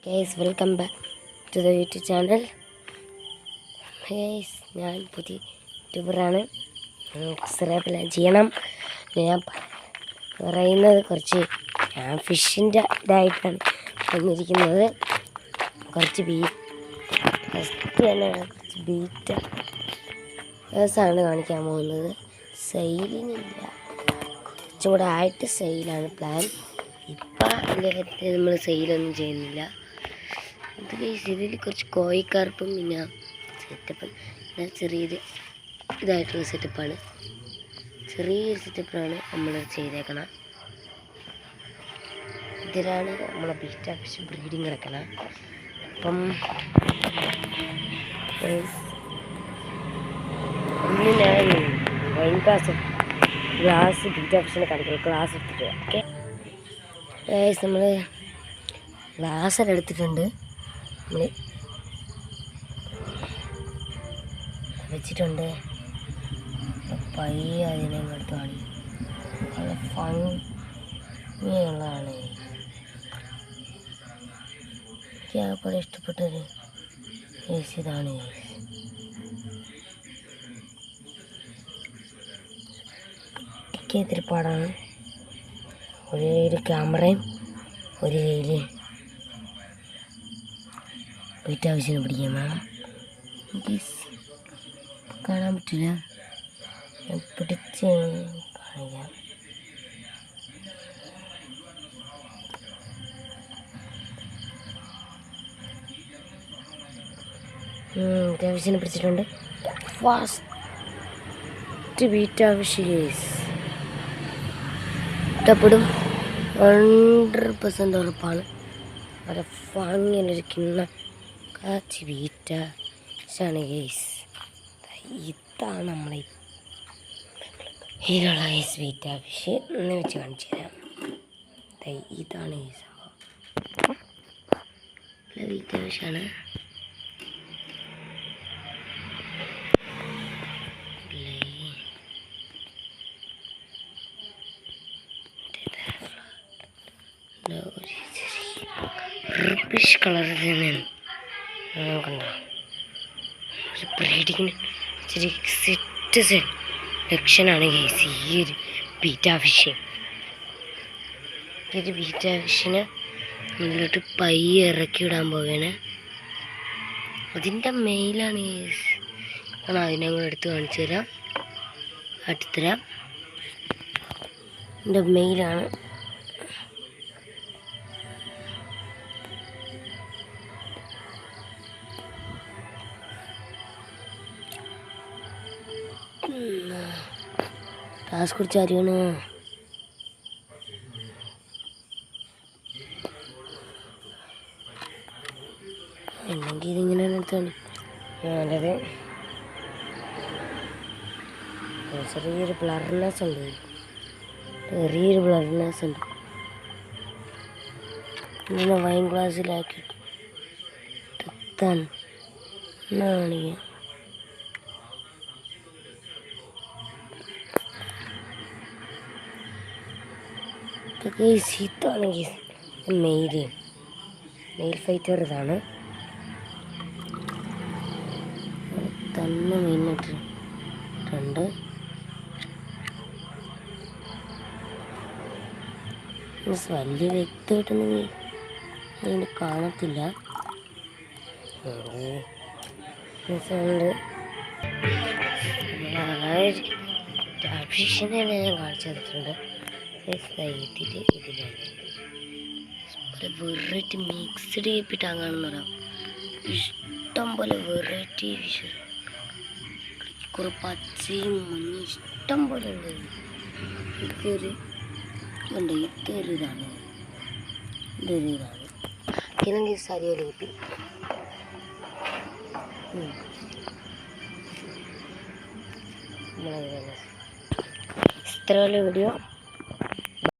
Guys welcome back to the YouTube channel. Guys ഞാൻ പുതിയ യൂട്യൂബറാണ്. Subscribe ചെയ്യണം. ഞാൻ പറയുന്നത് കുറച്ച് ഞാൻ ഫിഷിൻ്റെ ഇതായിട്ടാണ് വന്നിരിക്കുന്നത്. കുറച്ച് ഫസ്റ്റ് തന്നെ കുറച്ച് ബീറ്റാണ് കാണിക്കാൻ പോകുന്നത്. സെയിലിനില്ല, കുറച്ചും കൂടെ ആയിട്ട് സെയിലാണ് പ്ലാൻ. ഇപ്പം നമ്മൾ സെയിലൊന്നും ചെയ്യുന്നില്ല. ഇത് ഇതിൽ കുറച്ച് കോഴിക്കാർപ്പും പിന്നെ സെറ്റപ്പ് ചെറിയൊരു ഇതായിട്ടുള്ള സെറ്റപ്പാണ്. ചെറിയൊരു സെറ്റപ്പാണ് നമ്മൾ ചെയ്തേക്കണം. ഇതിലാണ് നമ്മളെ ബീറ്റ ഫിഷ് ബ്രീഡിങ് കിടക്കണം. അപ്പം ഇന്ന് ഞാൻ വൈൻ ഗ്ലാസ് ബീറ്റ ഫിഷിനെ കാണിക്കണം. ഗ്ലാസ് എടുത്തിട്ട് ഓക്കെ. നമ്മൾ ഗ്ലാസ്സെല്ലാം എടുത്തിട്ടുണ്ട്. നമ്മൾ വെച്ചിട്ടുണ്ട്. പയ്യെ അതിനെ എടുത്ത് കാണിക്കും. നല്ല ഭംഗിയുള്ളതാണ്. എനിക്ക് ആകെപ്പാടെ ഇഷ്ടപ്പെട്ടൊരു ഇതാണ്. എനിക്ക് ഇത്തിരി പാടാണ്. ഒരു കയ്യിൽ ക്യാമറയും ഒരു കയ്യിൽ ബീറ്റ ഫിഷിനെ പിടിക്കാൻ വേണം. എനിക്ക് കാണാൻ പറ്റില്ല, ഞാൻ പിടിച്ച് കാണിക്കാം. ബീറ്റ ഫിഷിനെ പിടിച്ചിട്ടുണ്ട്. ഫാസ്റ്റ് ബീറ്റ ഫിഷ് ഇഷ്ടപ്പെടും, 100% ഉറപ്പാണ്. വളരെ ഭംഗിയിലിരിക്കുന്ന കാച്ചി ബീറ്റ ഫിഷാണ് ഗൈസ്. ഇതാണ് നമ്മളെ ഇതിലുള്ള ഗൈസ് ബീറ്റ ഫിഷ് എന്ന് വെച്ച് കാണിച്ചു തരാം. ഇതാണ് ഈ സംഭവം, ബീറ്റ ഫിഷാണ്. റെഡിഷ് കളർ തന്നെയാണ്. കണ്ടോ, ഒരു ബ്രീഡിങ്ങിന് ഇച്ചിരി സെറ്റ് സെലക്ഷനാണ് ഗൈസ് ഈ ഒരു ബീറ്റ ഫിഷ്. ഈ ഒരു ബീറ്റ ഫിഷിനെ മുന്നിലോട്ട് പയ്യെ ഇറക്കി വിടാൻ പോവുകയാണ്. അതിൻ്റെ മെയിലാണ് ഗൈസ്. കാരണം അതിനെ കൂടെ എടുത്ത് കാണിച്ചു തരാം, കാട്ടിത്തരാം. എൻ്റെ മെയിലാണ്. ഗ്ലാസ് കുടിച്ച് അറിയണോ? അല്ലെങ്കിൽ ഇതിങ്ങനെ എടുത്താണ് നല്ലത്. ചെറിയൊരു ബ്ലർനെസ് ഉണ്ട്, ചെറിയൊരു ബ്ലർനെസ് ഉണ്ട്. ഇങ്ങനെ വൈൻ ഗ്ലാസ്സിലാക്കി എത്താൻ കാണിക്കുക. ഇതാണ് മെയിൽ ഫൈറ്റർ. ഇതാണ് തന്നെ മെയിനായിട്ടുണ്ട്. വലിയ വ്യക്തമായിട്ടൊന്നും അതിന് കാണത്തില്ല. ഫിഷിനെ ഞാൻ കാണിച്ചു തന്നിട്ടുണ്ട്. ഇതിലാണ് ഒരു വെറൈറ്റി മിക്സ്ഡ് ചെയ്യിപ്പിട്ടാണ് കാണുന്നവരാ. ഇഷ്ടം പോലെ വെറൈറ്റി ഫിഷ്, കുറെ പച്ചയും മഞ്ഞയും ഇഷ്ടം പോലെ ഉണ്ട്. ഇതൊരു ഇതാണ് ഇല്ലെങ്കിൽ സരിയല്ല കിട്ടി. ഇത്ര വീഡിയോ